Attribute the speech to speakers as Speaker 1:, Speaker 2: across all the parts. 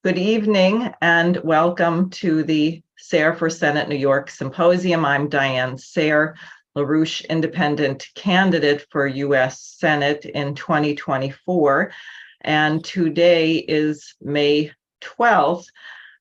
Speaker 1: Good evening and welcome to the Sayre for Senate New York Symposium. I'm Diane Sayre, LaRouche Independent Candidate for U.S. Senate in 2024. And today is May 12th,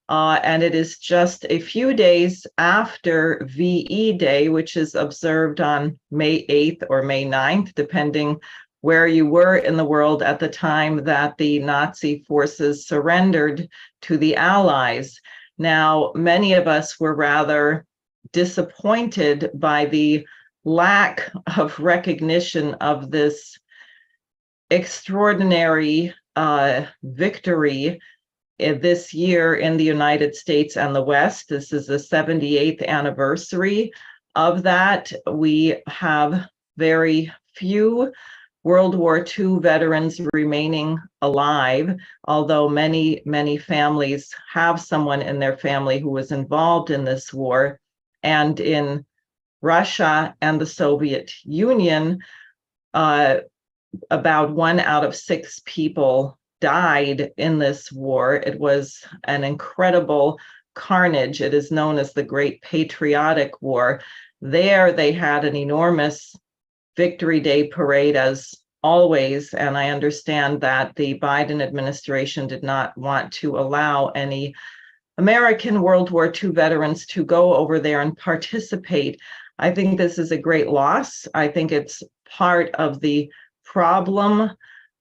Speaker 1: and it is just a few days after VE Day, which is observed on May 8th or May 9th, depending where you were in the world at the time that the Nazi forces surrendered to the Allies. Now, many of us were rather disappointed by the lack of recognition of this extraordinary victory this year in the United States and the West. This is the 78th anniversary of that. We have very few World War II veterans remaining alive, although many families have someone in their family who was involved in this war. And in Russia and the Soviet Union, about 1 out of 6 people died in this war. It was an incredible carnage. It is known as the Great Patriotic War. There they had an enormous Victory Day parade as always, and I understand that the Biden administration did not want to allow any American World War II veterans to go over there and participate. I think this is a great loss. I think it's part of the problem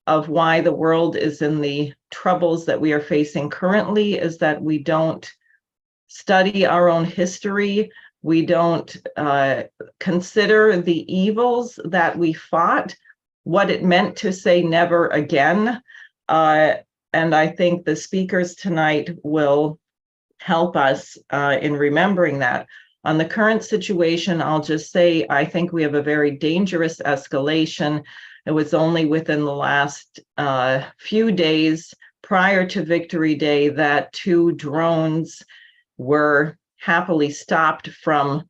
Speaker 1: of why the world is in the troubles that we are facing currently, is that we don't study our own history. We don't consider the evils that we fought, what it meant to say never again. And I think the speakers tonight will help us in remembering that. On the current situation, I'll just say, I think we have a very dangerous escalation. It was only within the last few days prior to Victory Day that 2 drones were happily stopped from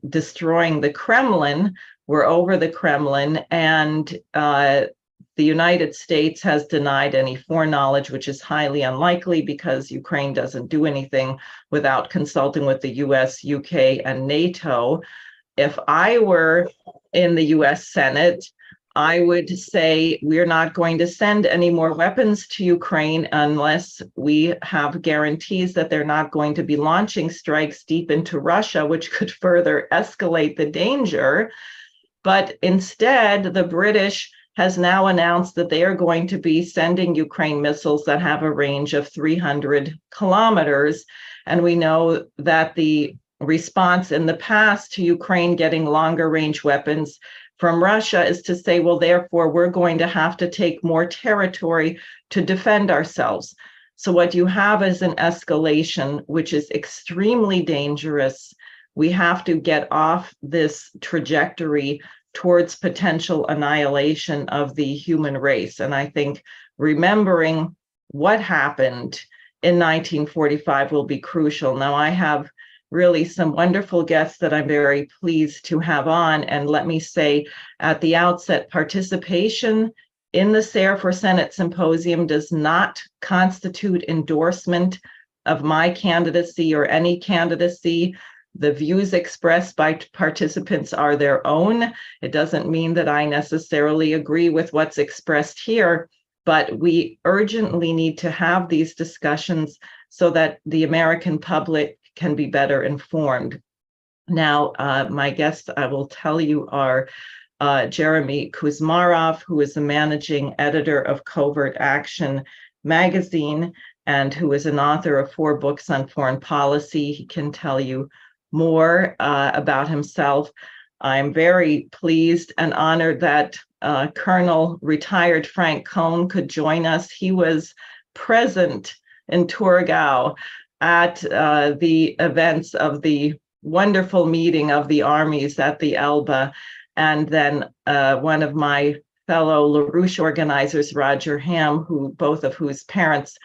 Speaker 1: destroying the Kremlin. We're over the Kremlin, and the United States has denied any foreknowledge, which is highly unlikely because Ukraine doesn't do anything without consulting with the US, UK, and NATO. If I were in the US Senate, I would say we're not going to send any more weapons to Ukraine unless we have guarantees that they're not going to be launching strikes deep into Russia, which could further escalate the danger. But instead, the British has now announced that they are going to be sending Ukraine missiles that have a range of 300 kilometers. And we know that the response in the past to Ukraine getting longer range weapons from Russia is to say, well, therefore, we're going to have to take more territory to defend ourselves. So what you have is an escalation, which is extremely dangerous. We have to get off this trajectory towards potential annihilation of the human race. And I think remembering what happened in 1945 will be crucial. Now, I have really some wonderful guests that I'm very pleased to have on. And let me say at the outset, participation in the Sayre for Senate Symposium does not constitute endorsement of my candidacy or any candidacy. The views expressed by participants are their own. It doesn't mean that I necessarily agree with what's expressed here, but we urgently need to have these discussions so that the American public can be better informed. Now, my guests, I will tell you, are Jeremy Kuzmarov, who is the managing editor of Covert Action magazine and who is an author of 4 books on foreign policy. He can tell you more about himself. I'm very pleased and honored that Colonel retired Frank Cohn could join us. He was present in Torgau at the events of the wonderful meeting of the armies at the Elbe. And then one of my fellow LaRouche organizers, Roger Ham, both of whose parents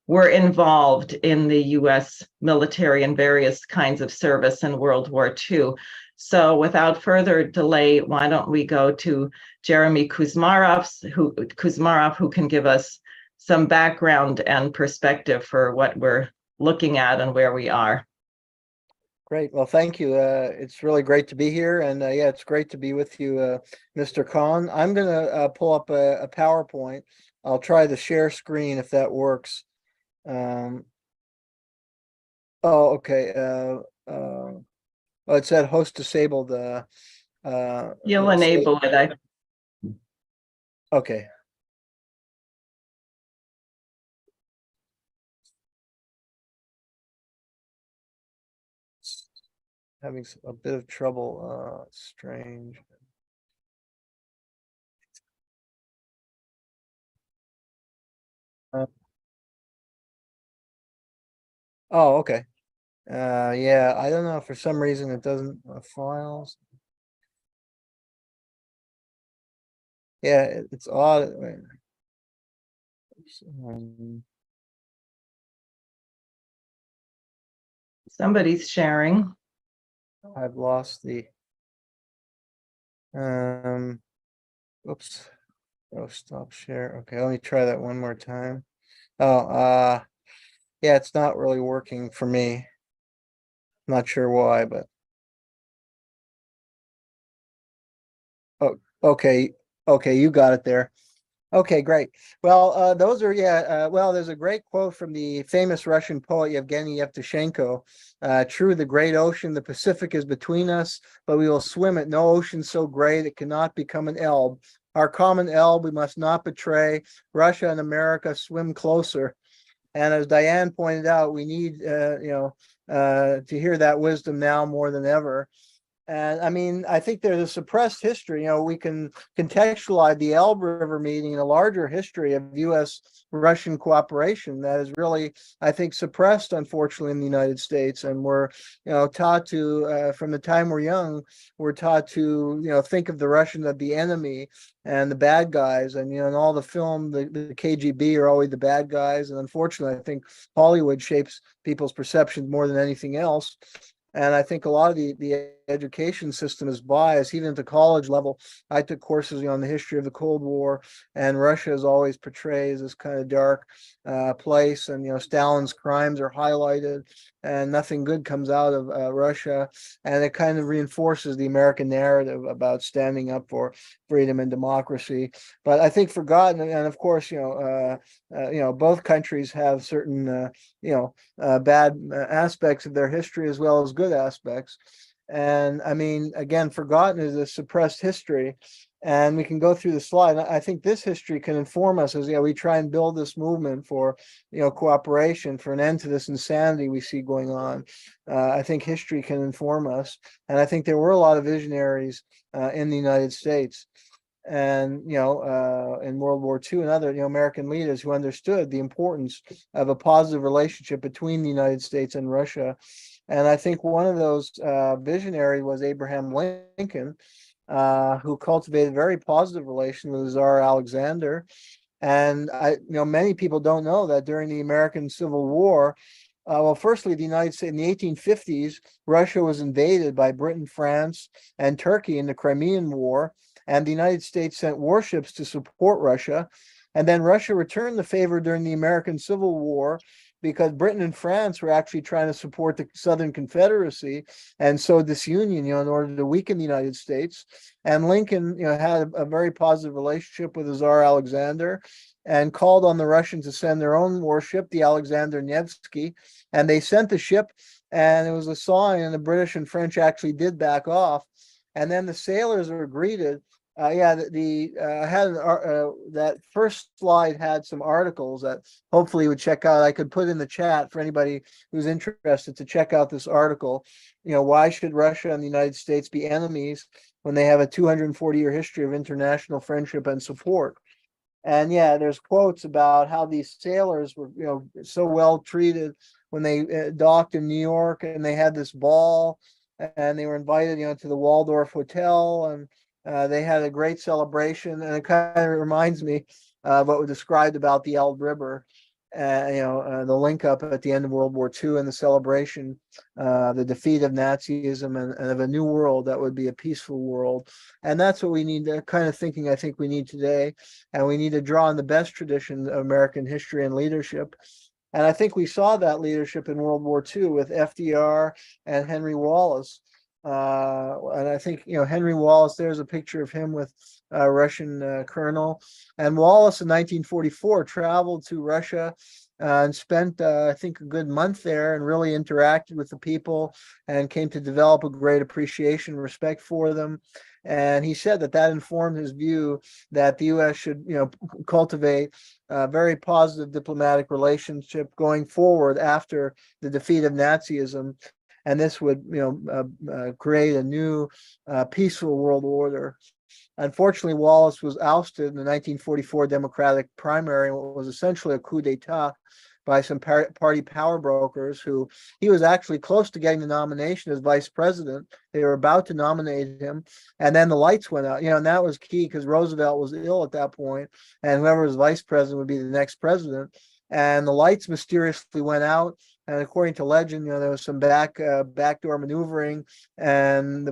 Speaker 1: were involved in the US military and various kinds of service in World War II. So without further delay, why don't we go to Jeremy Kuzmarov, who can give us some background and perspective for what we're looking at and where we are.
Speaker 2: Great. Well, thank you. It's really great to be here. And yeah, it's great to be with you, Mr. Khan. I'm going to pull up a PowerPoint. I'll try the share screen if that works. Oh, okay. Oh, it said host disabled.
Speaker 1: You'll enable it.
Speaker 2: Okay. Having a bit of trouble. Strange. Oh, okay. Yeah, I don't know. For some reason, it doesn't files. Yeah, it's odd. Wait.
Speaker 1: Somebody's sharing.
Speaker 2: I've lost the oops. Oh, stop share. Okay, let me try that one more time. Oh, yeah, it's not really working for me. Not sure why, but oh, okay. Okay, you got it there. Okay, great. Well, those are, yeah, well, there's a great quote from the famous Russian poet Yevgeny Yevtushenko. True, the great ocean, the Pacific is between us, but we will swim it. No ocean so great it cannot become an Elbe. Our common Elbe we must not betray. Russia and America swim closer. And as Diane pointed out, we need, to hear that wisdom now more than ever. And I mean, I think there's a suppressed history. We can contextualize the Elbe River meeting in a larger history of U.S. Russian cooperation that is really, I think, suppressed, unfortunately, in the United States. And we're, taught to, from the time we're young, we're taught to, think of the Russians as the enemy and the bad guys. And, in all the film, the KGB are always the bad guys. And unfortunately, I think Hollywood shapes people's perceptions more than anything else. And I think a lot of the education system is biased, even at the college level. I took courses on the history of the Cold War, and Russia is always portrayed as this kind of dark place. And, Stalin's crimes are highlighted, and nothing good comes out of Russia. And it kind of reinforces the American narrative about standing up for freedom and democracy. But I think forgotten, and of course, both countries have certain, bad aspects of their history as well as good aspects. And I mean, again, forgotten is a suppressed history. And we can go through the slide. I think this history can inform us as we try and build this movement for cooperation, for an end to this insanity we see going on. I think history can inform us, and I think there were a lot of visionaries in the United States, and in World War II and other American leaders who understood the importance of a positive relationship between the United States and Russia. And I think one of those visionaries was Abraham Lincoln, who cultivated a very positive relation with Tsar Alexander. And many people don't know that during the American Civil War, well, firstly, the United States in the 1850s, Russia was invaded by Britain, France, and Turkey in the Crimean War, and the United States sent warships to support Russia. And then Russia returned the favor during the American Civil War because Britain and France were actually trying to support the Southern Confederacy and sow disunion, in order to weaken the United States. And Lincoln, had a very positive relationship with the Tsar Alexander and called on the Russians to send their own warship, the Alexander Nevsky, and they sent the ship, and it was a sign, and the British and French actually did back off. And then the sailors were greeted. That first slide had some articles that hopefully you would check out. I could put in the chat for anybody who's interested to check out this article. Why should Russia and the United States be enemies when they have a 240-year history of international friendship and support? And there's quotes about how these sailors were, so well treated when they docked in New York, and they had this ball, and they were invited, to the Waldorf Hotel, and they had a great celebration. And it kind of reminds me of what was described about the Elbe River. the link up at the end of World War II and the celebration, the defeat of Nazism and of a new world that would be a peaceful world. And that's what we need, the kind of thinking I think we need today. And we need to draw on the best traditions of American history and leadership. And I think we saw that leadership in World War II with FDR and Henry Wallace. And I think, Henry Wallace, there's a picture of him with a Russian colonel. And Wallace in 1944 traveled to Russia and spent, I think, a good month there and really interacted with the people and came to develop a great appreciation and respect for them. And he said that informed his view that the U.S. should, cultivate a very positive diplomatic relationship going forward after the defeat of Nazism. And this would, create a new peaceful world order. Unfortunately, Wallace was ousted in the 1944 Democratic primary, what was essentially a coup d'etat by some party power brokers who he was actually close to getting the nomination as vice president. They were about to nominate him, and then the lights went out, and that was key because Roosevelt was ill at that point, and whoever was vice president would be the next president. And the lights mysteriously went out. And according to legend, there was some backdoor maneuvering, and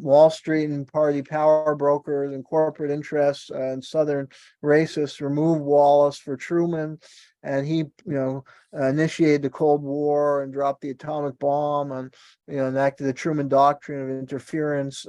Speaker 2: Wall Street and party power brokers and corporate interests and Southern racists removed Wallace for Truman, and he initiated the Cold War and dropped the atomic bomb and enacted the Truman Doctrine of interference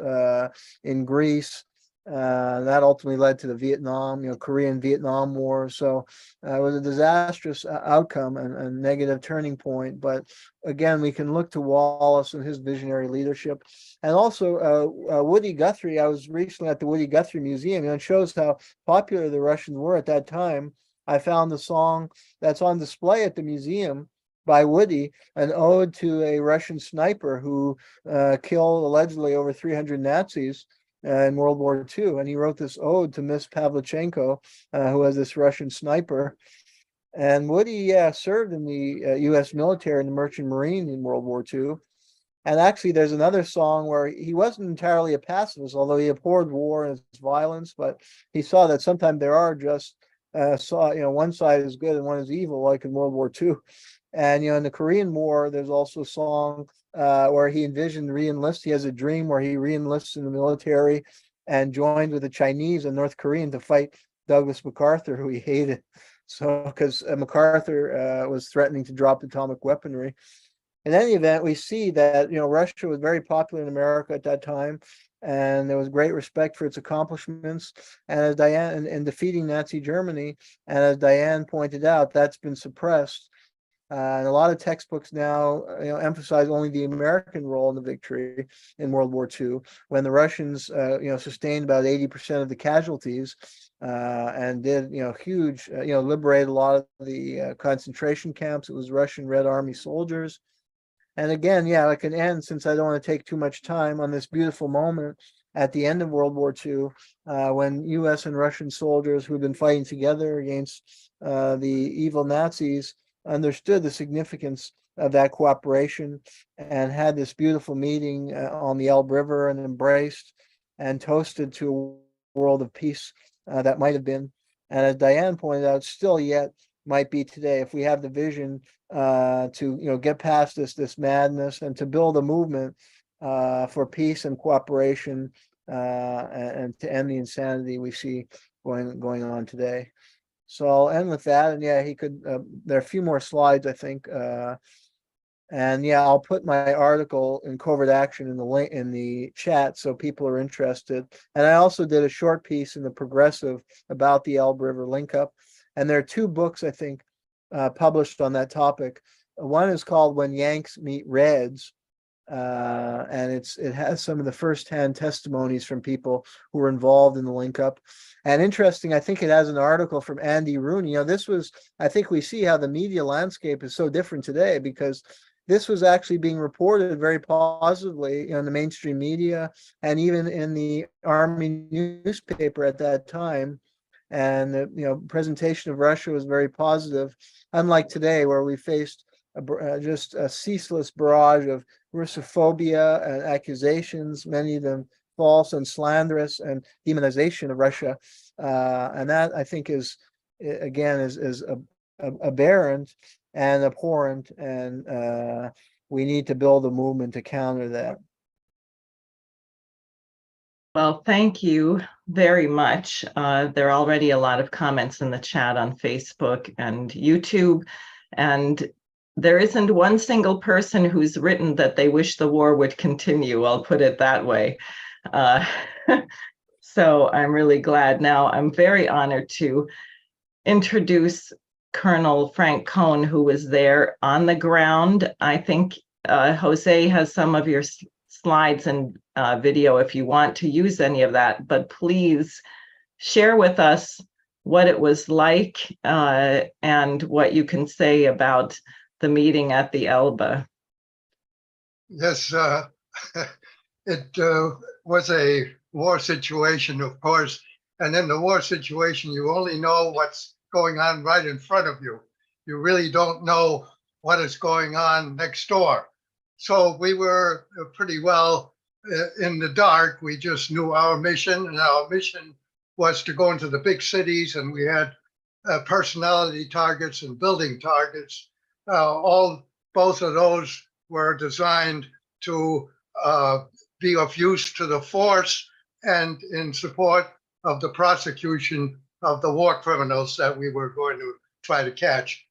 Speaker 2: in Greece. That ultimately led to the Korean Vietnam War. So it was a disastrous outcome and negative turning point. But again, we can look to Wallace and his visionary leadership. And also Woody Guthrie. I was recently at the Woody Guthrie Museum, and it shows how popular the Russians were at that time. I found the song that's on display at the museum by Woody, an ode to a Russian sniper who killed allegedly over 300 Nazis in World War II. And he wrote this ode to Miss Pavlichenko, who was this Russian sniper. And Woody served in the U.S. military and the Merchant Marine in World War II. And actually, there's another song where he wasn't entirely a pacifist, although he abhorred war and its violence, but he saw that sometimes there are just one side is good and one is evil, like in World War II. And in the Korean War, there's also a song where he envisioned re-enlist. He has a dream where he re-enlists in the military and joined with the Chinese and North Korean to fight Douglas MacArthur, who he hated. So because MacArthur was threatening to drop atomic weaponry. In any event, we see that Russia was very popular in America at that time, and there was great respect for its accomplishments. And as Diane in defeating Nazi Germany, and as Diane pointed out, that's been suppressed. And a lot of textbooks now emphasize only the American role in the victory in World War II, when the Russians sustained about 80% of the casualties and did huge liberated a lot of the concentration camps. It was Russian Red Army soldiers. And again, I can end, since I don't want to take too much time, on this beautiful moment at the end of World War II, when U.S. and Russian soldiers who'd been fighting together against the evil Nazis understood the significance of that cooperation and had this beautiful meeting on the Elbe River and embraced and toasted to a world of peace that might have been. And as Diane pointed out, still yet might be today, if we have the vision to get past this madness and to build a movement for peace and cooperation and to end the insanity we see going on today. So I'll end with that. And he could, there are a few more slides, I think. And I'll put my article in Covert Action in the link in the chat so people are interested. And I also did a short piece in the Progressive about the Elbe River link up. And there are two books, I think, published on that topic. One is called When Yanks Meet Reds. And it has some of the firsthand testimonies from people who were involved in the link up. And interesting, I think it has an article from Andy Rooney. I think we see how the media landscape is so different today, because this was actually being reported very positively in the mainstream media and even in the Army newspaper at that time. And the presentation of Russia was very positive, unlike today, where we faced just a ceaseless barrage of Russophobia and accusations, many of them false and slanderous, and demonization of Russia. And that, I think, is a aberrant and abhorrent, and we need to build a movement to counter that.
Speaker 1: Well, thank you very much. There are already a lot of comments in the chat on Facebook and YouTube, and there isn't one single person who's written that they wish the war would continue. I'll put it that way. So I'm really glad. Now, I'm very honored to introduce Colonel Frank Cohn, who was there on the ground. I think Jose has some of your slides and video if you want to use any of that, but please share with us what it was like and what you can say about the meeting at the Elbe.
Speaker 3: Yes, it was a war situation, of course, and in the war situation, you only know what's going on right in front of you. You really don't know what is going on next door. So we were pretty well in the dark. We just knew our mission, and our mission was to go into the big cities, and we had personality targets and building targets. Both of those were designed to be of use to the force and in support of the prosecution of the war criminals that we were going to try to catch.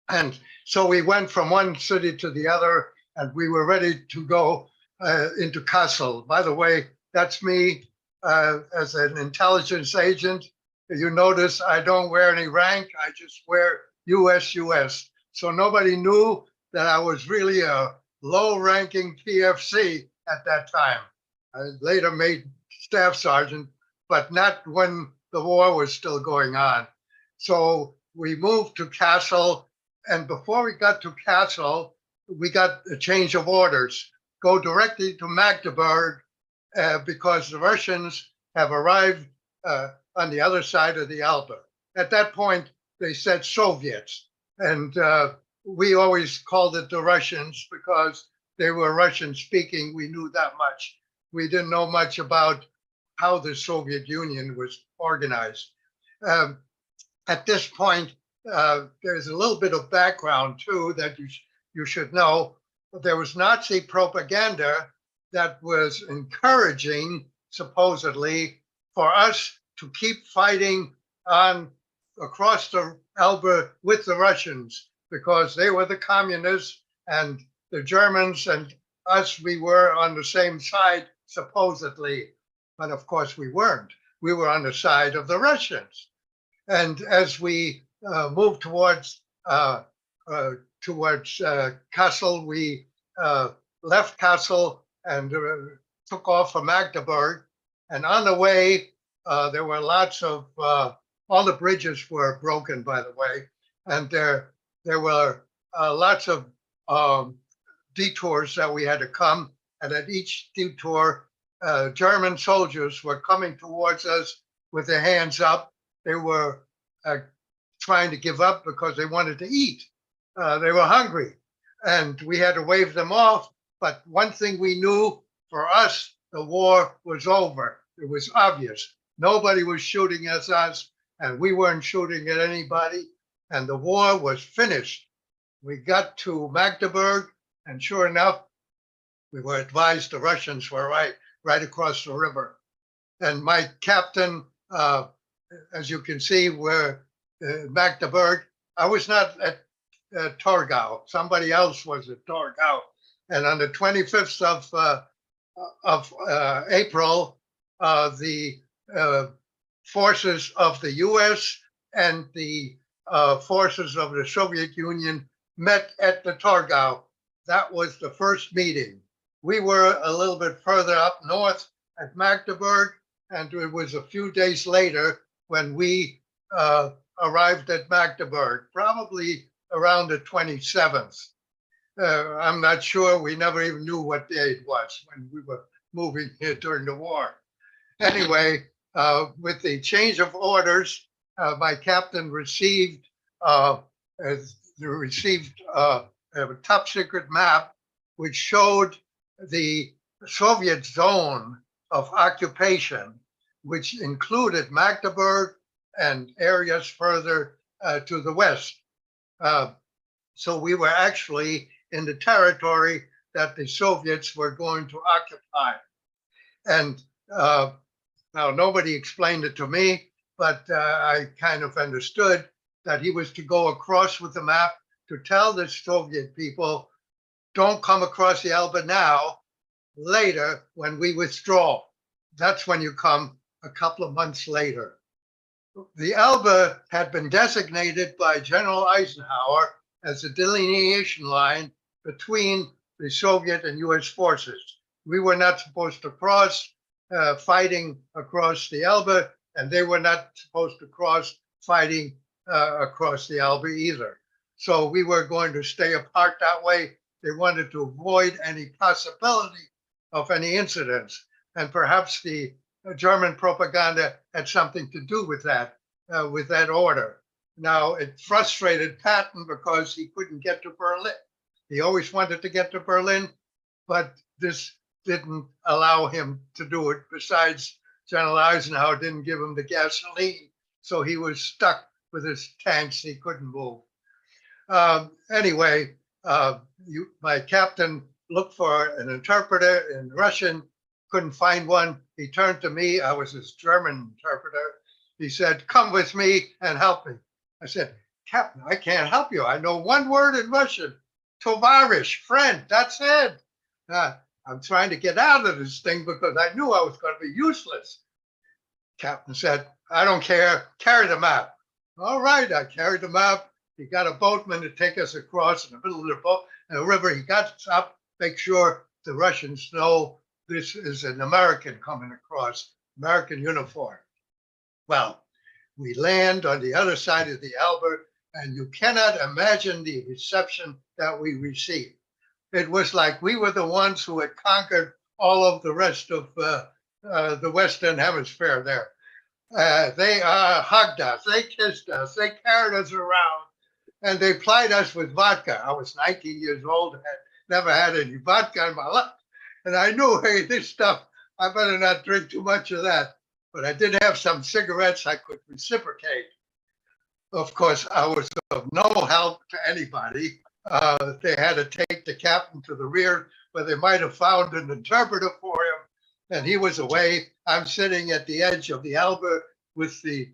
Speaker 3: And so we went from one city to the other, and we were ready to go into Kassel. By the way, that's me as an intelligence agent. You notice I don't wear any rank. I just wear US. So nobody knew that I was really a low-ranking PFC at that time. I later made staff sergeant, but not when the war was still going on. So we moved to Kassel, and before we got to Kassel, we got a change of orders. Go directly to Magdeburg because the Russians have arrived on the other side of the Elbe. At that point, they said Soviets, and we always called it the Russians because they were Russian speaking. We knew that much. We didn't know much about how the Soviet Union was organized. At this point, there's a little bit of background too that you should know. There was Nazi propaganda that was encouraging, supposedly, for us to keep fighting on across the Elbe with the Russians because they were the communists, and the Germans and us, we were on the same side, supposedly. But of course we weren't. We were on the side of the Russians. And as we moved towards Kassel, we left Kassel and took off for Magdeburg. And on the way, there were lots of, all the bridges were broken, by the way. And there were lots of detours that we had to come. And at each detour, German soldiers were coming towards us with their hands up. They were trying to give up because they wanted to eat. They were hungry, and we had to wave them off. But one thing we knew, for us, the war was over. It was obvious. Nobody was shooting at us, and we weren't shooting at anybody, and the war was finished. We got to Magdeburg, and sure enough, we were advised the Russians were right across the river. And my captain, as you can see, were Magdeburg. I was not at Torgau. Somebody else was at Torgau. And on the 25th of April, the forces of the US and the forces of the Soviet Union met at the Torgau. That was the first meeting. We were a little bit further up north at Magdeburg, and it was a few days later when we arrived at Magdeburg, probably around the 27th. I'm not sure. We never even knew what day it was when we were moving here during the war. Anyway, with the change of orders, my captain received a top secret map which showed the Soviet zone of occupation, which included Magdeburg and areas further to the west. So we were actually in the territory that the Soviets were going to occupy. And now nobody explained it to me, but I kind of understood that he was to go across with the map to tell the Soviet people, don't come across the Elbe now, later when we withdraw. That's when you come a couple of months later. The Elbe had been designated by General Eisenhower as a delineation line between the Soviet and US forces. We were not supposed to cross fighting across the Elbe, and they were not supposed to cross fighting across the Elbe either. So we were going to stay apart that way. They wanted to avoid any possibility of any incidents. And perhaps the German propaganda had something to do with that order. Now, it frustrated Patton because he couldn't get to Berlin. He always wanted to get to Berlin, but this didn't allow him to do it. Besides, General Eisenhower didn't give him the gasoline, so he was stuck with his tanks. He couldn't move. Anyway, my captain looked for an interpreter in Russian, couldn't find one. He turned to me. I was his German interpreter. He said, come with me and help me. I said, Captain, I can't help you. I know one word in Russian, tovarish, friend, that's it. I'm trying to get out of this thing because I knew I was going to be useless. Captain said, I don't care, carry the map. All right, I carried the map. He got a boatman to take us across in the middle of the boat and the river. He got us up, make sure the Russians know this is an American coming across, American uniform. Well, we land on the other side of the Elbe, and you cannot imagine the reception that we received. It was like we were the ones who had conquered all of the rest of the Western Hemisphere there. They hugged us, they kissed us, they carried us around, and they plied us with vodka. I was 19 years old, had never had any vodka in my life. And I knew, hey, this stuff, I better not drink too much of that. But I did have some cigarettes I could reciprocate. Of course, I was of no help to anybody. They had to take the captain to the rear where they might have found an interpreter for him. And he was away. I'm sitting at the edge of the Elbe with the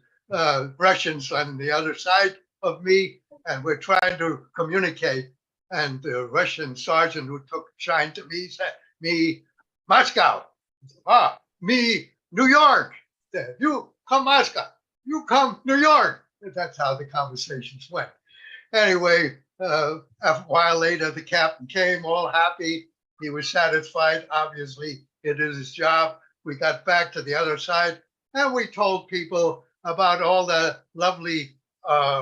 Speaker 3: Russians on the other side of me, and we're trying to communicate. And the Russian sergeant who took shine to me said, me, Moscow. Me, New York. You come Moscow. You come New York. That's how the conversations went. Anyway, a while later, the captain came all happy. He was satisfied. Obviously, it is his job. We got back to the other side, and we told people about all the lovely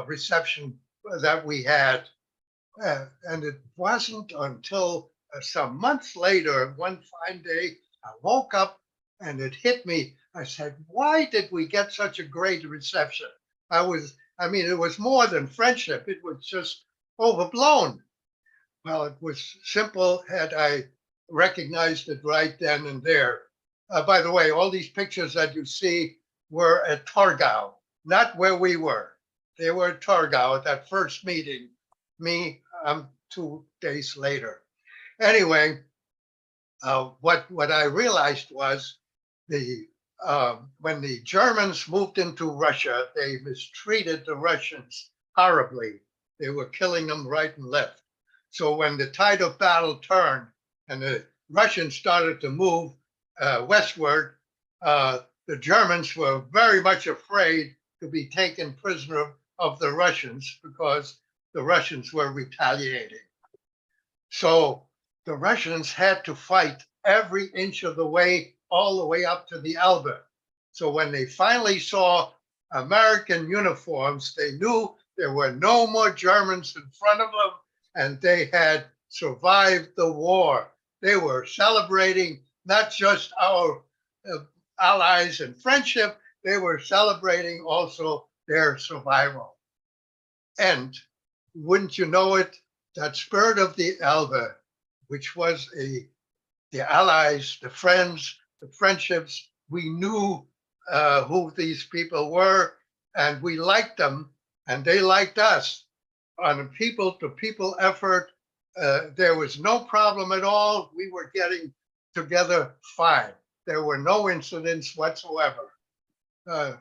Speaker 3: reception that we had. And it wasn't until some months later, one fine day, I woke up and it hit me. I said, why did we get such a great reception? It was more than friendship. It was just overblown. Well, it was simple had I recognized it right then and there. By the way, all these pictures that you see were at Torgau, not where we were. They were at Torgau at that first meeting. Me, 2 days later. Anyway, what I realized was when the Germans moved into Russia, they mistreated the Russians horribly. They were killing them right and left. So when the tide of battle turned and the Russians started to move westward, the Germans were very much afraid to be taken prisoner of the Russians because the Russians were retaliating. So the Russians had to fight every inch of the way, all the way up to the Elbe. So when they finally saw American uniforms, they knew there were no more Germans in front of them, and they had survived the war. They were celebrating not just our allies and friendship, they were celebrating also their survival. And wouldn't you know it, that spirit of the Elbe, which was the allies, the friends, the friendships, we knew who these people were, and we liked them, and they liked us. on a people-to-people effort. There was no problem at all. We were getting together fine. There were no incidents whatsoever. The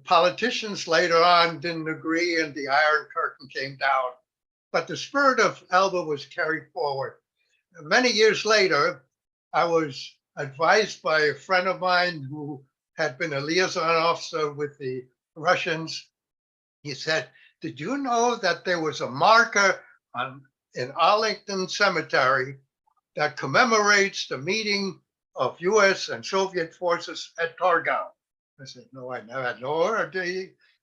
Speaker 3: politicians later on didn't agree, and the Iron Curtain came down. But the spirit of Elba was carried forward. Many years later, I was advised by a friend of mine who had been a liaison officer with the Russians. He said, "Did you know that there was a marker in Arlington Cemetery that commemorates the meeting of US and Soviet forces at Torgau?" I said, "No, I never know."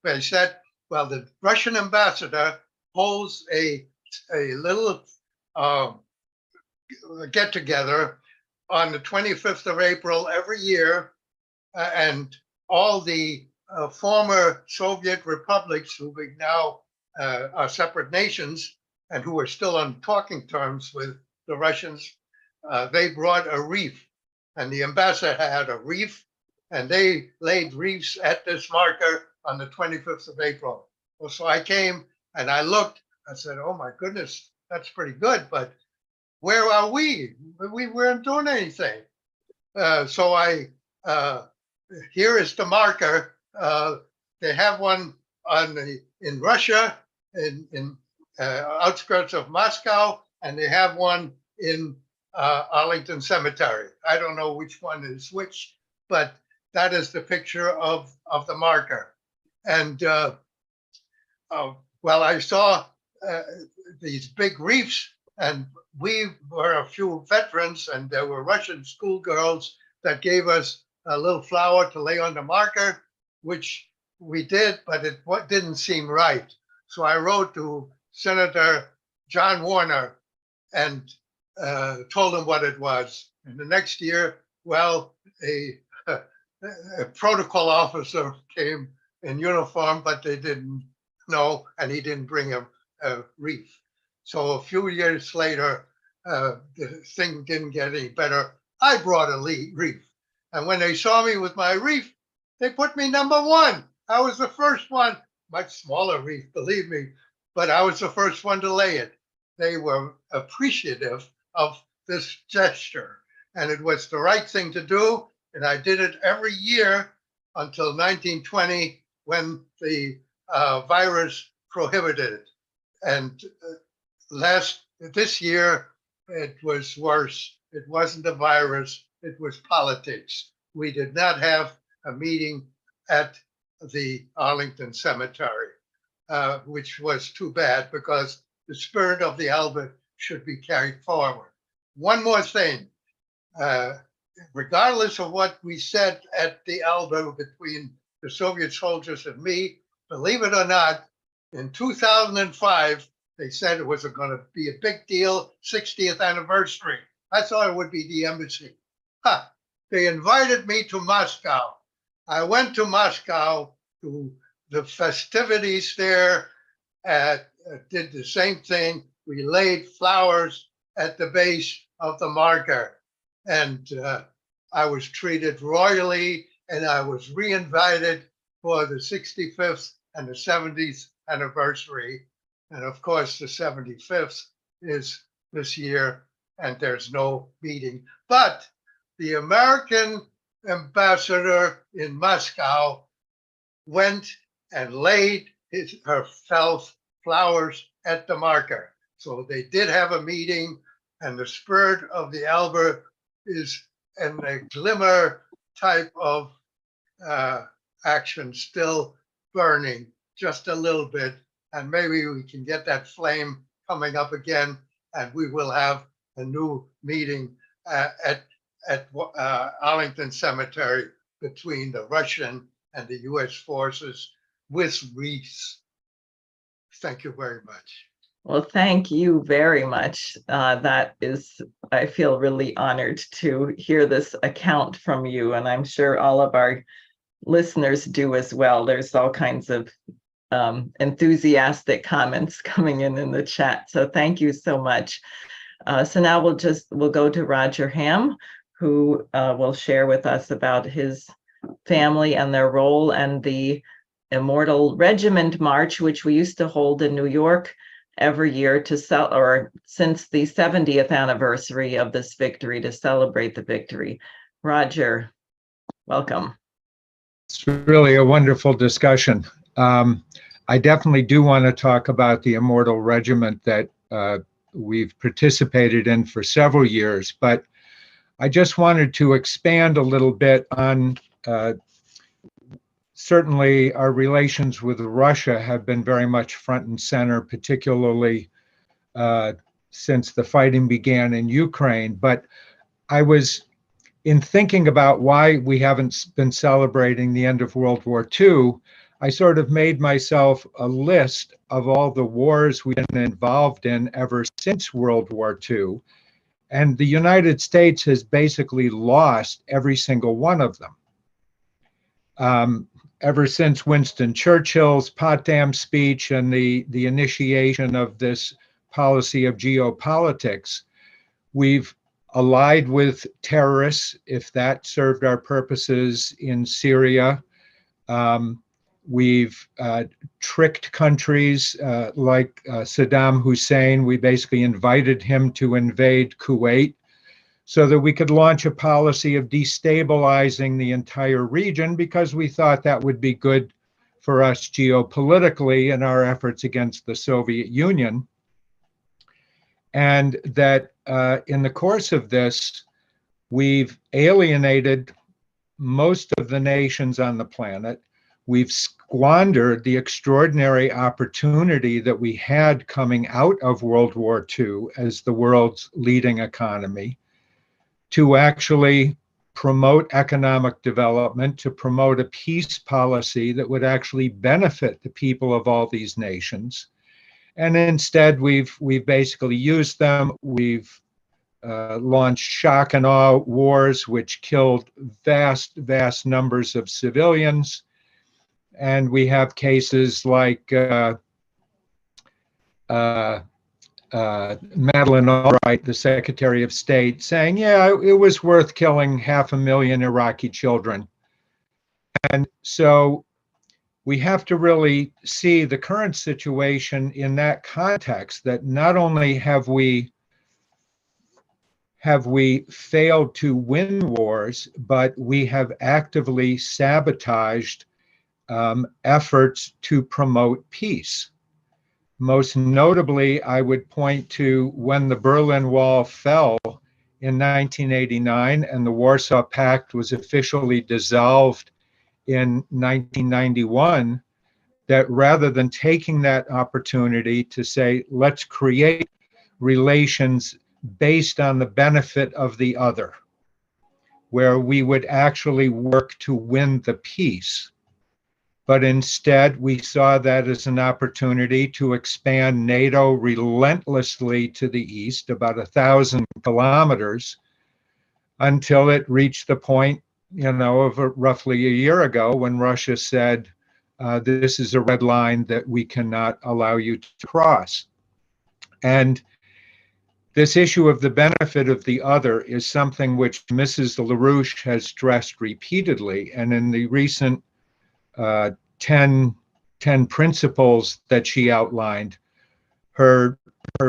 Speaker 3: But he said, "Well, the Russian ambassador holds a little get together on the 25th of April every year, and all the former Soviet republics who now are separate nations and who are still on talking terms with the Russians, they brought a wreath, and the ambassador had a wreath, and they laid wreaths at this marker on the 25th of April. Well, so I came and I looked. I said, "Oh my goodness, that's pretty good, but where are we? We weren't doing anything." So here is the marker. They have one in Russia, in outskirts of Moscow, and they have one in Arlington Cemetery. I don't know which one is which, but that is the picture of the marker. And well, I saw these big reefs, and we were a few veterans, and there were Russian schoolgirls that gave us a little flower to lay on the marker, which we did, but it didn't seem right. So I wrote to Senator John Warner and told him what it was. And the next year, well, a protocol officer came in uniform, but they didn't know, and he didn't bring a wreath. So a few years later, the thing didn't get any better. I brought a wreath. And when they saw me with my wreath, they put me #1. I was the first one, much smaller wreath, believe me, but I was the first one to lay it. They were appreciative of this gesture, and it was the right thing to do. And I did it every year until 1920, when the virus prohibited it. And this year, it was worse. It wasn't a virus, it was politics. We did not have a meeting at the Arlington Cemetery, which was too bad, because the spirit of the Elba should be carried forward. One more thing, regardless of what we said at the Elba between the Soviet soldiers and me, believe it or not, in 2005, they said it was going to be a big deal, 60th anniversary. I thought it would be the embassy. They invited me to Moscow. I went to Moscow to the festivities there, did the same thing. We laid flowers at the base of the marker, and I was treated royally, and I was re-invited for the 65th and the 70th anniversary. And of course, the 75th is this year, and there's no meeting. But the American ambassador in Moscow went and laid herself flowers at the marker. So they did have a meeting, and the spirit of the Elba is in a glimmer type of action, still burning just a little bit. And maybe we can get that flame coming up again, and we will have a new meeting at Arlington Cemetery between the Russian and the US forces with wreaths. Thank you very much.
Speaker 1: Well, thank you very much. That is, I feel really honored to hear this account from you, and I'm sure all of our listeners do as well. There's all kinds of enthusiastic comments coming in the chat. So thank you so much. So now we'll go to Roger Ham, who will share with us about his family and their role and the Immortal Regiment March, which we used to hold in New York every year to or since the 70th anniversary of this victory, to celebrate the victory. Roger, welcome.
Speaker 4: It's really a wonderful discussion. I definitely do want to talk about the Immortal Regiment that we've participated in for several years, but I just wanted to expand a little bit on certainly our relations with Russia have been very much front and center, particularly since the fighting began in Ukraine. But I was, in thinking about why we haven't been celebrating the end of World War II, I sort of made myself a list of all the wars we've been involved in ever since World War II. And the United States has basically lost every single one of them. Ever since Winston Churchill's Potsdam speech and the initiation of this policy of geopolitics, we've allied with terrorists, if that served our purposes in Syria. We've tricked countries like Saddam Hussein. We basically invited him to invade Kuwait so that we could launch a policy of destabilizing the entire region, because we thought that would be good for us geopolitically in our efforts against the Soviet Union. And that in the course of this, we've alienated most of the nations on the planet. We've squandered the extraordinary opportunity that we had coming out of World War II as the world's leading economy to actually promote economic development, to promote a peace policy that would actually benefit the people of all these nations. And instead, we've basically used them. We've launched shock and awe wars, which killed vast numbers of civilians. And we have cases like Madeleine Albright, the Secretary of State, saying, yeah, it was worth killing 500,000 Iraqi children. And so we have to really see the current situation in that context, that not only have we failed to win wars, but we have actively sabotaged efforts to promote peace. Most notably, I would point to when the Berlin Wall fell in 1989 and the Warsaw Pact was officially dissolved in 1991, that rather than taking that opportunity to say, let's create relations based on the benefit of the other, where we would actually work to win the peace. But instead, we saw that as an opportunity to expand NATO relentlessly to the east, about 1,000 kilometers, until it reached the point, of roughly a year ago when Russia said, this is a red line that we cannot allow you to cross. And this issue of the benefit of the other is something which Mrs. LaRouche has stressed repeatedly. And in the recent 10 principles that she outlined, her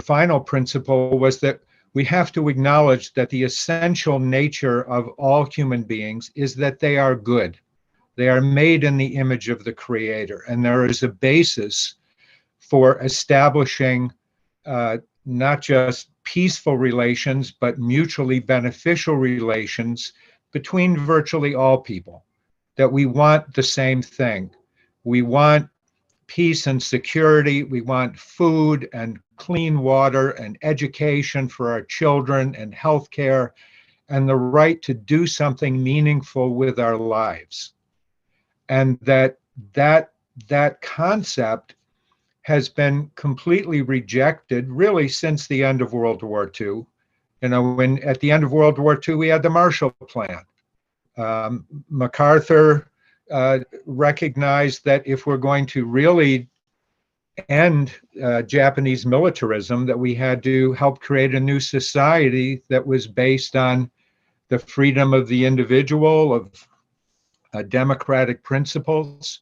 Speaker 4: final principle was that we have to acknowledge that the essential nature of all human beings is that they are good. They are made in the image of the Creator, and there is a basis for establishing not just peaceful relations, but mutually beneficial relations between virtually all people, that we want the same thing. We want peace and security. We want food and clean water and education for our children and healthcare, and the right to do something meaningful with our lives. And that concept has been completely rejected really since the end of World War II. When at the end of World War II, we had the Marshall Plan. MacArthur recognized that if we're going to really end Japanese militarism, that we had to help create a new society that was based on the freedom of the individual, of democratic principles.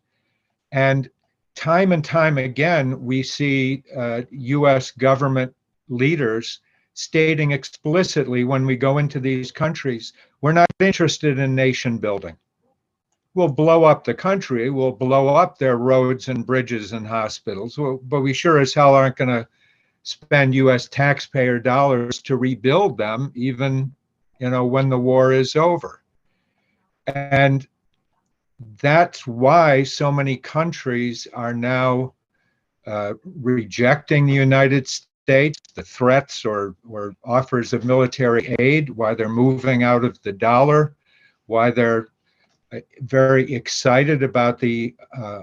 Speaker 4: And time and time again, we see US government leaders stating explicitly when we go into these countries, we're not interested in nation building. We'll blow up the country, we'll blow up their roads and bridges and hospitals, but we sure as hell aren't going to spend US taxpayer dollars to rebuild them, even, when the war is over. And that's why so many countries are now rejecting the United States, the threats or offers of military aid, why they're moving out of the dollar, why they're very excited about the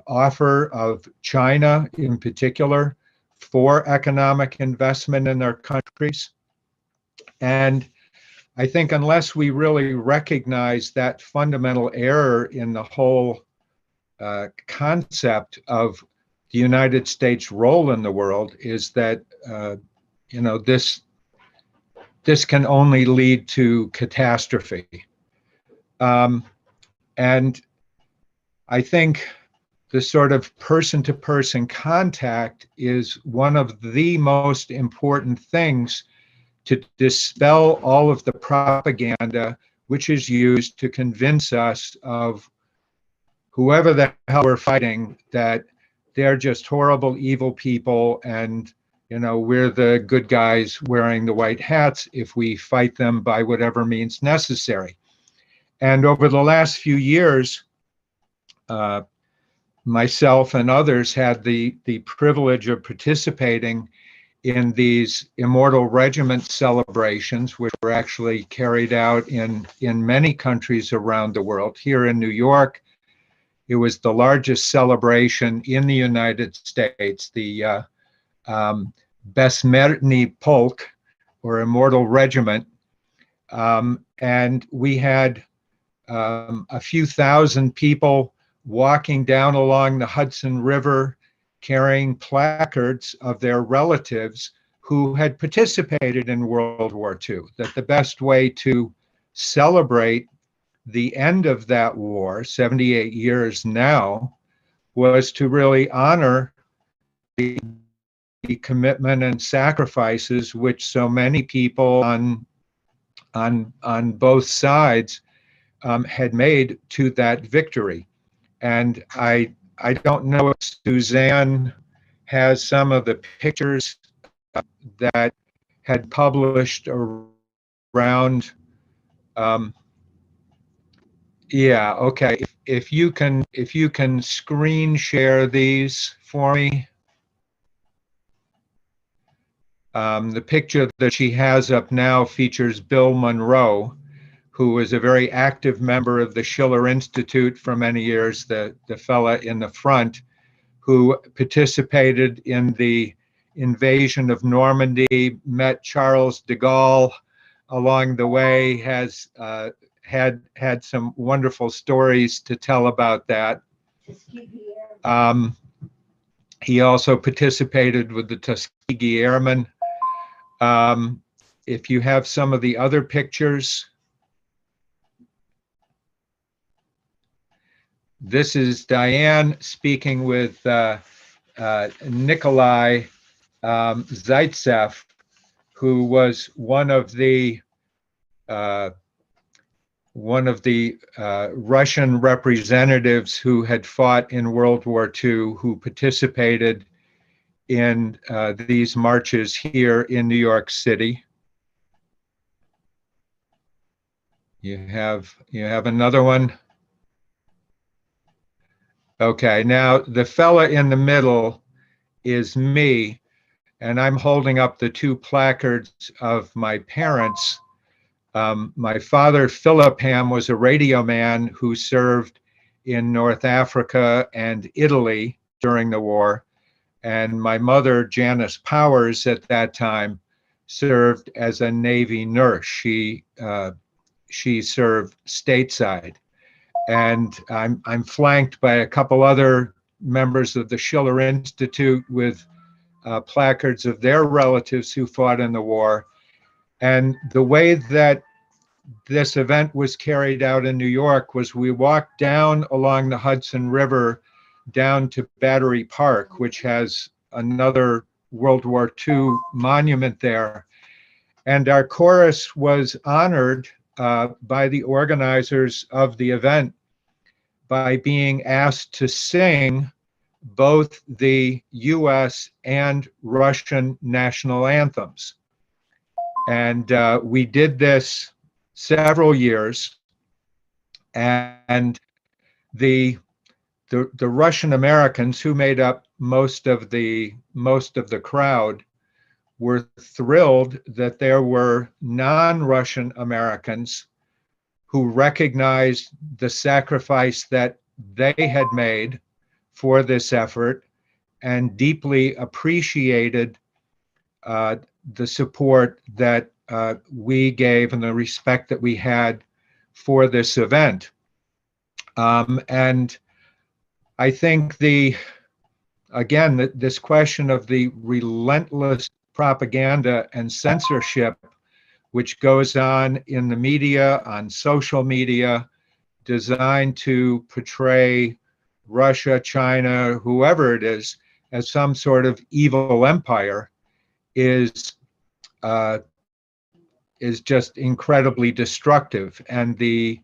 Speaker 4: offer of China in particular for economic investment in their countries. And I think unless we really recognize that fundamental error in the whole concept of the United States' role in the world, is that this can only lead to catastrophe. And I think the sort of person-to-person contact is one of the most important things to dispel all of the propaganda which is used to convince us of whoever the hell we're fighting that they're just horrible, evil people, and we're the good guys wearing the white hats if we fight them by whatever means necessary. And over the last few years, myself and others had the privilege of participating in these Immortal Regiment celebrations, which were actually carried out in many countries around the world. Here in New York, it was the largest celebration in the United States, the Besmertny Polk, or Immortal Regiment. And we had a few thousand people walking down along the Hudson River carrying placards of their relatives who had participated in World War II, that the best way to celebrate the end of that war, 78 years now, was to really honor the commitment and sacrifices which so many people on both sides had made to that victory. And I don't know if Suzanne has some of the pictures that had published around. Yeah, okay. If you can screen share these for me. The picture that she has up now features Bill Monroe, who was a very active member of the Schiller Institute for many years, the fella in the front, who participated in the invasion of Normandy, met Charles de Gaulle along the way, has had some wonderful stories to tell about that. He also participated with the Tuskegee Airmen. If you have some of the other pictures, this is Diane speaking with Nikolai Zaitsev, who was one of the Russian representatives who had fought in World War II, who participated in these marches here in New York City. You have another one. Okay, now the fella in the middle is me, and I'm holding up the two placards of my parents. My father, Philip Ham, was a radio man who served in North Africa and Italy during the war. And my mother, Janice Powers, at that time served as a Navy nurse. She served stateside. And I'm flanked by a couple other members of the Schiller Institute with placards of their relatives who fought in the war. And the way that this event was carried out in New York was we walked down along the Hudson River down to Battery Park, which has another World War II monument there. And our chorus was honored by the organizers of the event by being asked to sing both the US and Russian national anthems. And we did this several years. And the Russian Americans, who made up most of the crowd, were thrilled that there were non-Russian Americans who recognized the sacrifice that they had made for this effort and deeply appreciated the support that we gave and the respect that we had for this event. And I think this question of the relentless propaganda and censorship which goes on in the media, on social media, designed to portray Russia, China, whoever it is, as some sort of evil empire, is just incredibly destructive. And the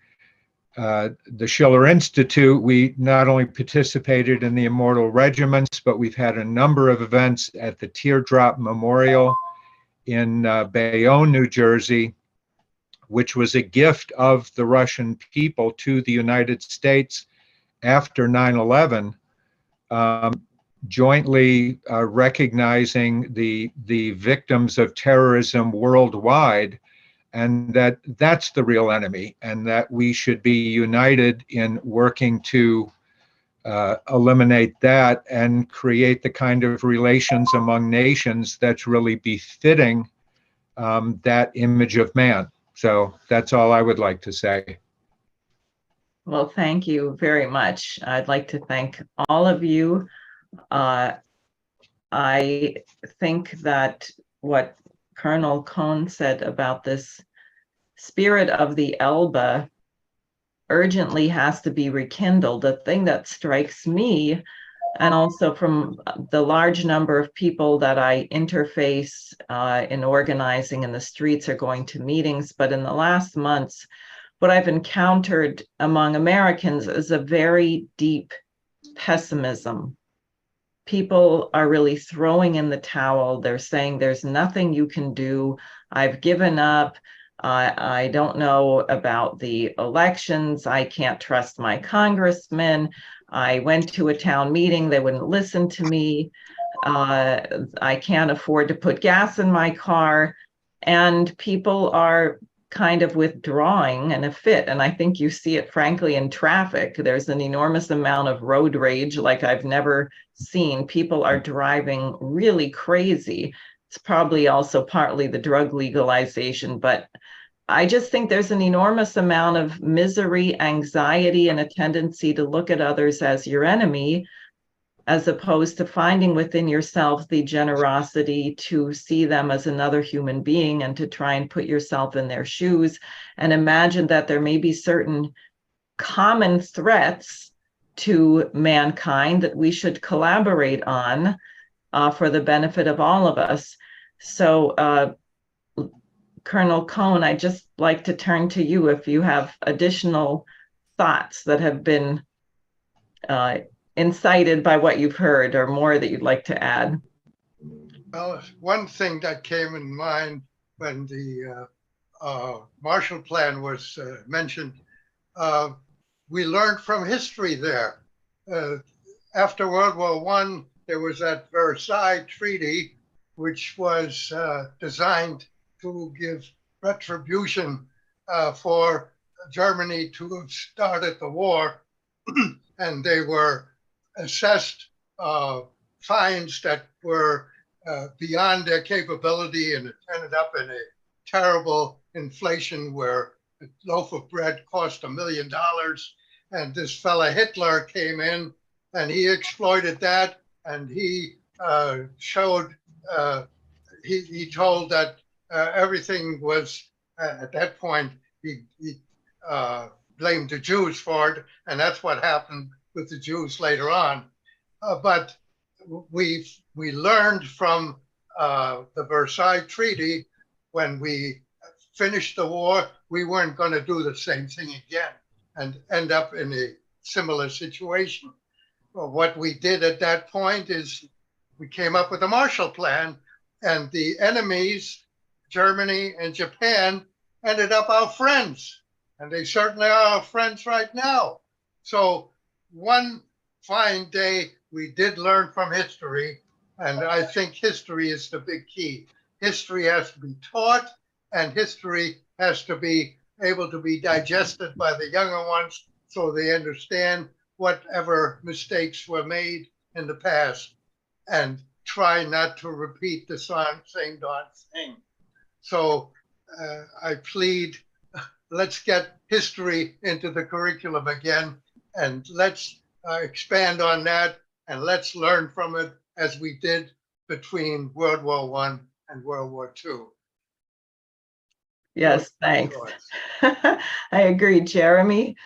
Speaker 4: Schiller Institute, we not only participated in the Immortal Regiments, but we've had a number of events at the Teardrop Memorial in Bayonne, New Jersey, which was a gift of the Russian people to the United States after 9/11, jointly recognizing the victims of terrorism worldwide, and that's the real enemy, and that we should be united in working to eliminate that and create the kind of relations among nations that's really befitting that image of man. So that's all I would like to say.
Speaker 1: Well, thank you very much. I'd like to thank all of you. I think that what Colonel Cohn said about this spirit of the Elbe urgently has to be rekindled. The thing that strikes me, and also from the large number of people that I interface in organizing in the streets or going to meetings, but in the last months, what I've encountered among Americans is a very deep pessimism. People are really throwing in the towel. They're saying there's nothing you can do. I've given up. I don't know about the elections. I can't trust my congressman. I went to a town meeting. They wouldn't listen to me. I can't afford to put gas in my car. And people are kind of withdrawing in a fit. And I think you see it, frankly, in traffic. There's an enormous amount of road rage like I've never seen. People are driving really crazy. It's probably also partly the drug legalization, but I just think there's an enormous amount of misery, anxiety, and a tendency to look at others as your enemy, as opposed to finding within yourself the generosity to see them as another human being and to try and put yourself in their shoes and imagine that there may be certain common threats to mankind that we should collaborate on for the benefit of all of us. So, Colonel Cohn, I'd just like to turn to you if you have additional thoughts that have been incited by what you've heard or more that you'd like to add.
Speaker 3: Well, one thing that came in mind when the Marshall Plan was mentioned, we learned from history there. After World War I, there was that Versailles Treaty, which was designed to give retribution for Germany to have started the war. And they were assessed fines that were beyond their capability, and it ended up in a terrible inflation where a loaf of bread cost $1 million. And this fella Hitler came in and he exploited that, and he showed, he told that everything was, at that point, he blamed the Jews for it, and that's what happened with the Jews later on. But we learned from the Versailles Treaty, when we finished the war, we weren't going to do the same thing again and end up in a similar situation. Well, what we did at that point is we came up with a Marshall Plan, and the enemies, Germany and Japan, ended up our friends. And they certainly are our friends right now. So one fine day, we did learn from history. And I think history is the big key. History has to be taught, and history has to be able to be digested by the younger ones so they understand whatever mistakes were made in the past and try not to repeat the same darn thing. So I plead, let's get history into the curriculum again, and let's expand on that, and let's learn from it as we did between World War I and World War II.
Speaker 1: Yes, thanks. I agree. Jeremy,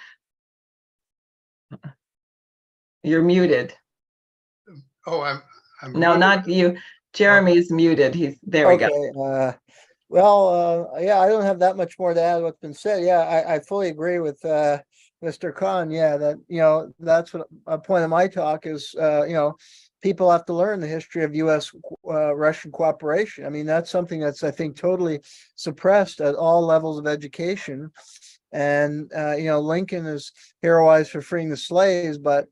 Speaker 1: you're muted.
Speaker 3: Oh, I'm
Speaker 1: No,
Speaker 3: muted.
Speaker 1: not you. Jeremy is muted. There we go.
Speaker 2: Okay, well, yeah, I don't have that much more to add to what's been said. Yeah, I fully agree with Mr. Khan. Yeah, that that's what a point of my talk is. People have to learn the history of U.S. Russian cooperation. I mean, that's something that's, I think, totally suppressed at all levels of education. And Lincoln is heroized for freeing the slaves, but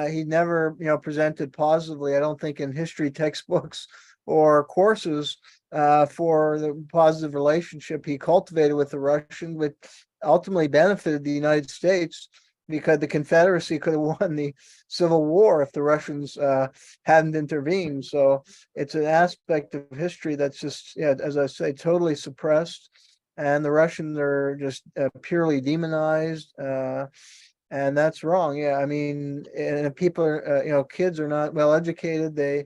Speaker 2: he never presented positively, I don't think, in history textbooks or courses for the positive relationship he cultivated with the Russians, which ultimately benefited the United States, because the Confederacy could have won the Civil War if the Russians hadn't intervened. So it's an aspect of history that's just, as I say, totally suppressed. And the Russians are just purely demonized. And that's wrong. Yeah, I mean, and if people are, kids are not well educated, they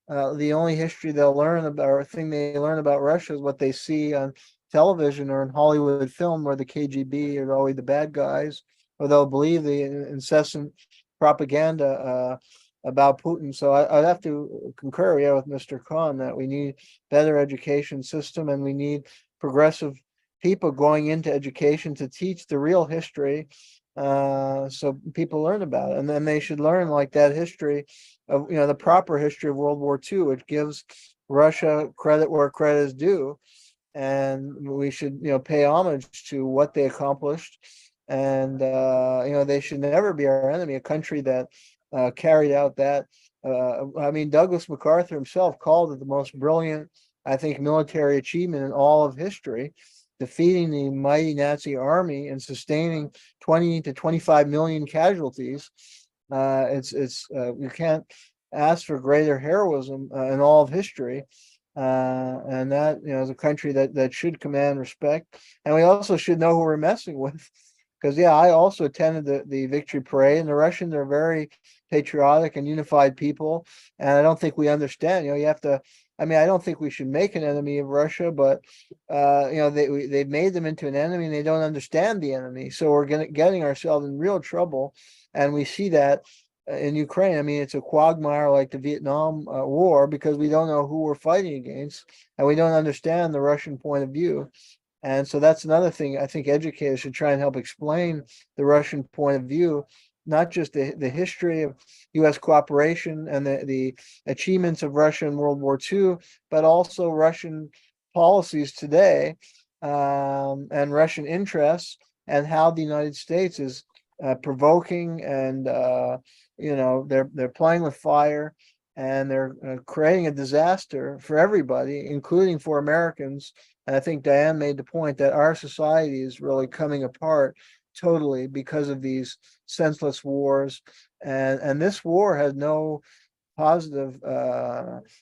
Speaker 2: the only history they'll learn about, or thing they learn about Russia, is what they see on television or in Hollywood film, where the KGB are always the bad guys, or they'll believe the incessant propaganda about Putin. So I'd have to concur, with Mr. Khan, that we need better education system, and we need progressive people going into education to teach the real history, so people learn about it. And then they should learn, like, that history of, the proper history of World War II, which gives Russia credit where credit is due. And we should, pay homage to what they accomplished. And, they should never be our enemy, a country that carried out that. I mean, Douglas MacArthur himself called it the most brilliant, I think, military achievement in all of history, defeating the mighty Nazi army and sustaining 20 to 25 million casualties. You can't ask for greater heroism in all of history. And that, is a country that should command respect. And we also should know who we're messing with. Because, I also attended the victory parade, and the Russians are very patriotic and unified people. And I don't think we understand, you have to, I don't think we should make an enemy of Russia, but, they've made them into an enemy, and they don't understand the enemy. So we're getting ourselves in real trouble. And we see that in Ukraine. I mean, it's a quagmire like the Vietnam War, because we don't know who we're fighting against, and we don't understand the Russian point of view. And so that's another thing I think educators should try and help explain: the Russian point of view, not just the history of U.S. cooperation and the achievements of Russia in World War II, but also Russian policies today, and Russian interests, and how the United States is provoking, and they're playing with fire, and they're creating a disaster for everybody, including for Americans. And I think Diane made the point that our society is really coming apart totally because of these senseless wars. And this war has no positive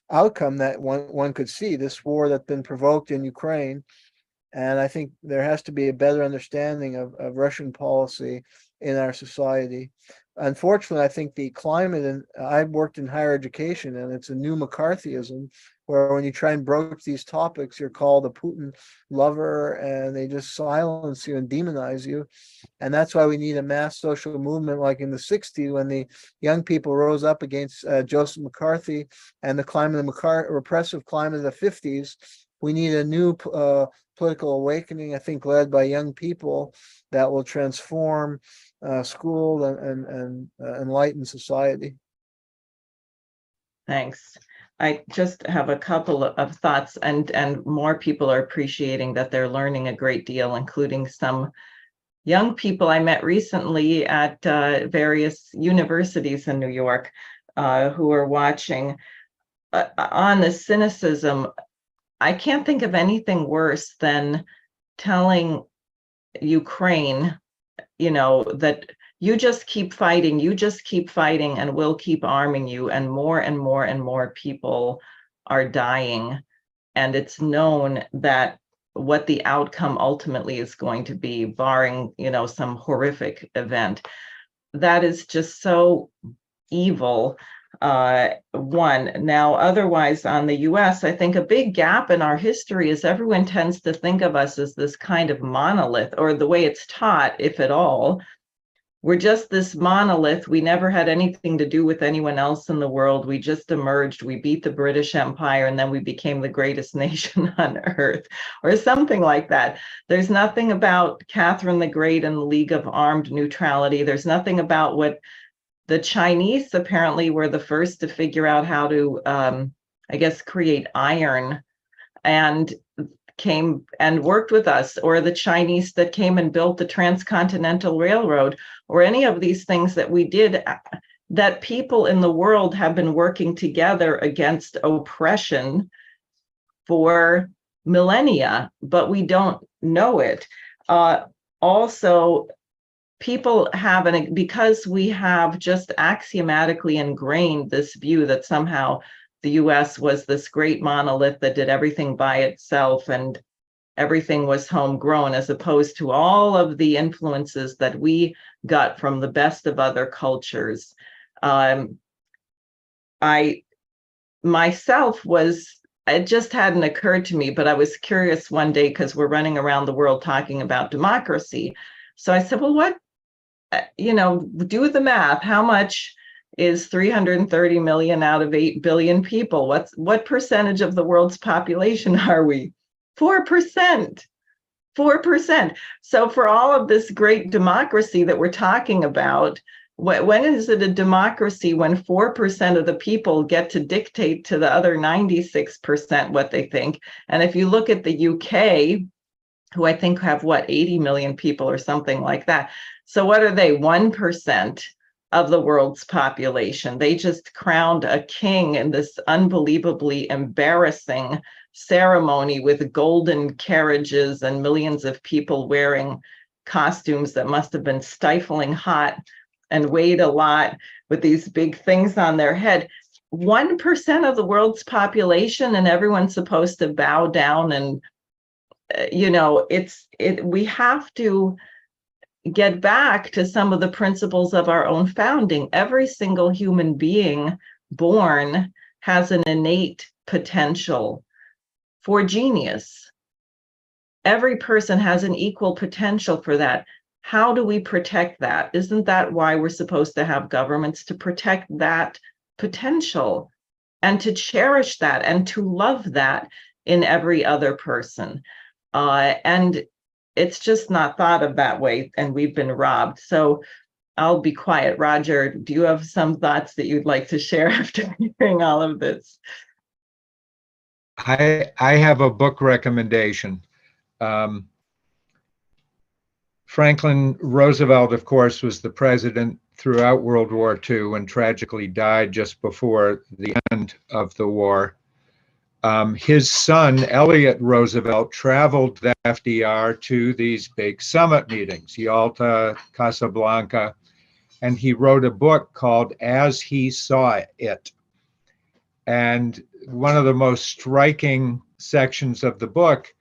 Speaker 2: outcome that one could see, this war that's been provoked in Ukraine. And I think there has to be a better understanding of Russian policy in our society. Unfortunately, I think the climate, and I've worked in higher education, and it's a new McCarthyism, where when you try and broach these topics, you're called a Putin lover, and they just silence you and demonize you. And that's why we need a mass social movement like in the 60s, when the young people rose up against Joseph McCarthy and the climate of repressive climate of the 50s. We need a new political awakening, I think, led by young people that will transform school and enlighten society.
Speaker 1: Thanks. I just have a couple of thoughts, and more people are appreciating that they're learning a great deal, including some young people I met recently at various universities in New York who are watching. On the cynicism, I can't think of anything worse than telling Ukraine, that you just keep fighting, and we'll keep arming you, and more and more and more people are dying. And it's known that what the outcome ultimately is going to be, barring, some horrific event, that is just so evil. One. Now, otherwise, on the US, I think a big gap in our history is everyone tends to think of us as this kind of monolith, or the way it's taught, if at all. We're just this monolith. We never had anything to do with anyone else in the world. We just emerged. We beat the British Empire, and then we became the greatest nation on earth, or something like that. There's nothing about Catherine the Great and the League of Armed Neutrality. There's nothing about what the Chinese apparently were the first to figure out how to, create iron, and came and worked with us, or the Chinese that came and built the Transcontinental Railroad, or any of these things that we did, that people in the world have been working together against oppression for millennia, but we don't know it. Also, people have, because we have just axiomatically ingrained this view that somehow the US was this great monolith that did everything by itself and everything was homegrown, as opposed to all of the influences that we got from the best of other cultures. I myself it just hadn't occurred to me, but I was curious one day, because we're running around the world talking about democracy. So I said, well, what, do the math. How much is 330 million out of 8 billion people? What percentage of the world's population are we? 4%. 4%. So for all of this great democracy that we're talking about, when is it a democracy when 4% of the people get to dictate to the other 96% what they think? And if you look at the UK, who I think have 80 million people or something like that. So what are they? 1% of the world's population. They just crowned a king in this unbelievably embarrassing ceremony with golden carriages and millions of people wearing costumes that must have been stifling hot and weighed a lot, with these big things on their head. 1% of the world's population, and everyone's supposed to bow down, and we have to get back to some of the principles of our own founding. Every single human being born has an innate potential for genius. Every person has an equal potential for that. How do we protect that? Isn't that why we're supposed to have governments? To protect that potential and to cherish that and to love that in every other person. And it's just not thought of that way, and we've been robbed. So I'll be quiet. Roger, do you have some thoughts that you'd like to share after hearing all of this?
Speaker 4: I have a book recommendation. Franklin Roosevelt, of course, was the president throughout World War II and tragically died just before the end of the war. His son, Elliot Roosevelt, traveled with FDR to these big summit meetings, Yalta, Casablanca, and he wrote a book called As He Saw It. And one of the most striking sections of the book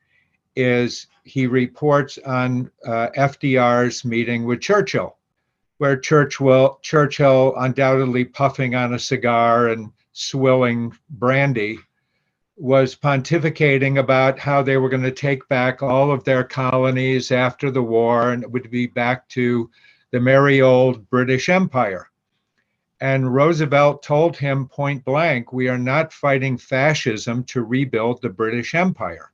Speaker 4: is he reports on FDR's meeting with Churchill where Churchill undoubtedly puffing on a cigar and swilling brandy, was pontificating about how they were going to take back all of their colonies after the war, and it would be back to the merry old British Empire. And Roosevelt told him point blank, we are not fighting fascism to rebuild the British Empire.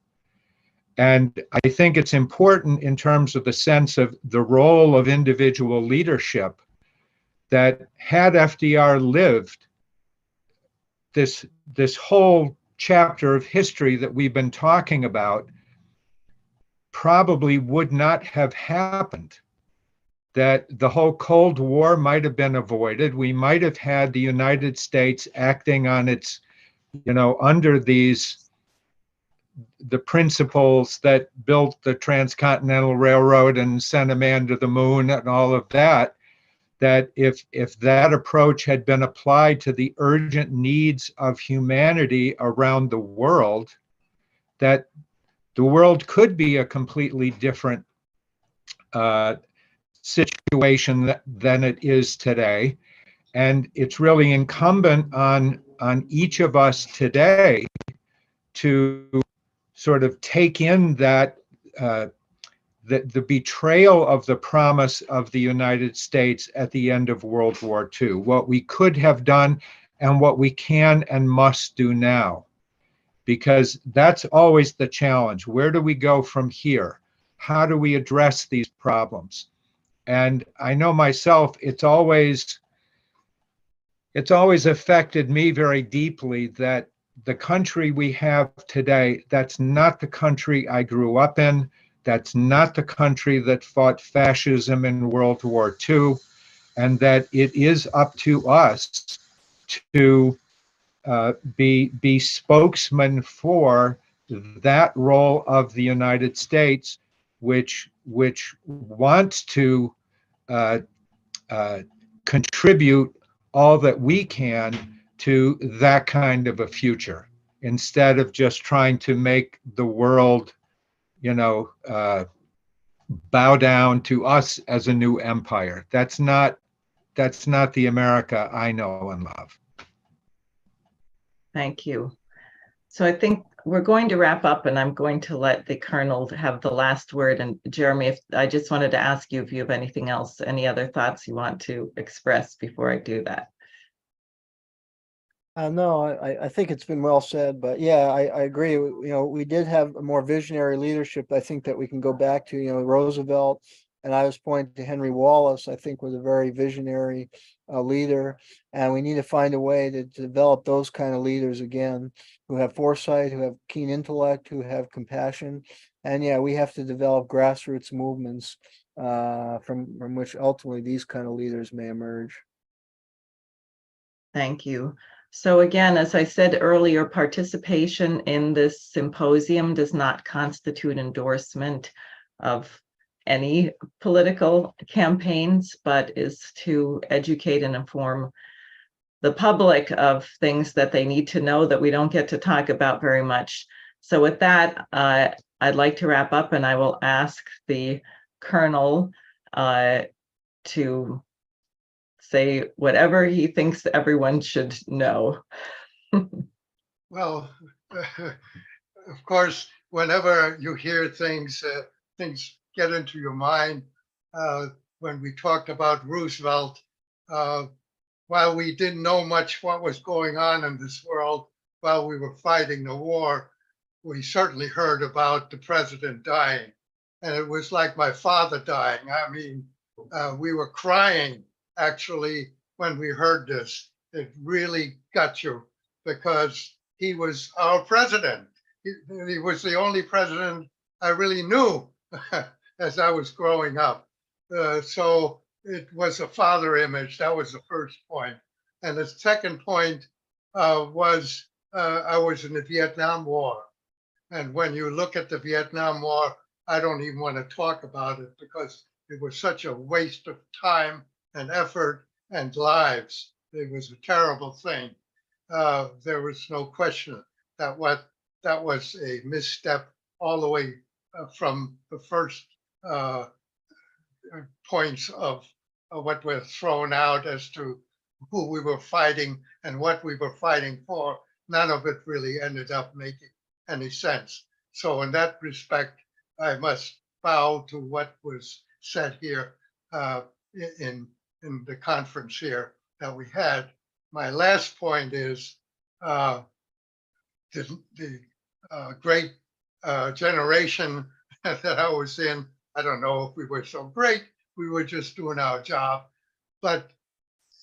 Speaker 4: And I think it's important in terms of the sense of the role of individual leadership, that had FDR lived, this whole chapter of history that we've been talking about probably would not have happened. That the whole Cold War might have been avoided. We might have had the United States acting on its, under the principles that built the Transcontinental Railroad and sent a man to the moon and all of that, that if that approach had been applied to the urgent needs of humanity around the world, that the world could be a completely different situation than it is today. And it's really incumbent on each of us today to sort of take in that the betrayal of the promise of the United States at the end of World War II, what we could have done and what we can and must do now. Because that's always the challenge. Where do we go from here? How do we address these problems? And I know myself, it's always affected me very deeply that the country we have today, that's not the country I grew up in. That's not the country that fought fascism in World War II, and that it is up to us to be spokesman for that role of the United States, which wants to contribute all that we can to that kind of a future, instead of just trying to make the world, bow down to us as a new empire. That's not the America I know and love.
Speaker 1: Thank you. So I think we're going to wrap up, and I'm going to let the Colonel have the last word. And Jeremy, I just wanted to ask you if you have anything else, any other thoughts you want to express before I do that.
Speaker 2: No, I think it's been well said, but yeah, I agree. We did have a more visionary leadership. I think that we can go back to, Roosevelt, and I was pointing to Henry Wallace. I think was a very visionary leader, and we need to find a way to develop those kind of leaders again, who have foresight, who have keen intellect, who have compassion, and yeah, we have to develop grassroots movements from which ultimately these kind of leaders may emerge.
Speaker 1: Thank you. So again, as I said earlier, participation in this symposium does not constitute endorsement of any political campaigns, but is to educate and inform the public of things that they need to know that we don't get to talk about very much. So with that, I'd like to wrap up, and I will ask the Colonel to say whatever he thinks everyone should know.
Speaker 3: Well, of course, whenever you hear things, things get into your mind. When we talked about Roosevelt, while we didn't know much what was going on in this world while we were fighting the war, we certainly heard about the president dying. And it was like my father dying. I mean, we were crying, actually, when we heard this. It really got you, because he was our president. He was the only president I really knew as I was growing up. So it was a father image. That was the first point. And the second point was I was in the Vietnam War. And when you look at the Vietnam War, I don't even want to talk about it, because it was such a waste of time and effort and lives. It was a terrible thing. There was no question that was a misstep all the way from the first points of what was thrown out as to who we were fighting and what we were fighting for. None of it really ended up making any sense. So in that respect, I must bow to what was said here in the conference here that we had. My last point is the great generation that I was in. I don't know if we were so great. We were just doing our job, but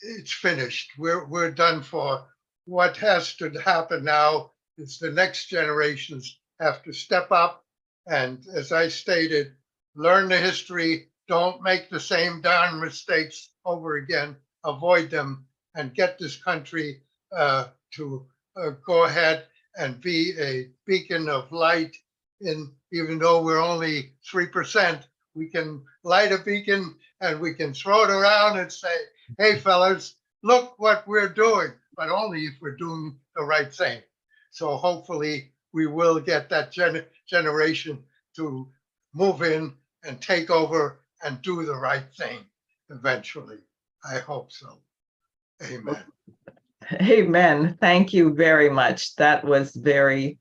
Speaker 3: it's finished. We're done for. What has to happen now is the next generations have to step up and, as I stated, learn the history. Don't make the same darn mistakes over again. Avoid them and get this country to go ahead and be a beacon of light. Even though we're only 3%, we can light a beacon and we can throw it around and say, hey, fellas, look what we're doing, but only if we're doing the right thing. So hopefully we will get that generation to move in and take over and do the right thing eventually. I hope so. Amen.
Speaker 1: Amen. Thank you very much. That was very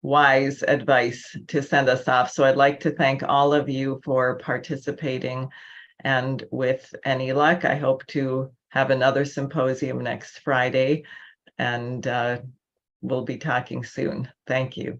Speaker 1: wise advice to send us off. So I'd like to thank all of you for participating. And with any luck, I hope to have another symposium next Friday. And we'll be talking soon. Thank you.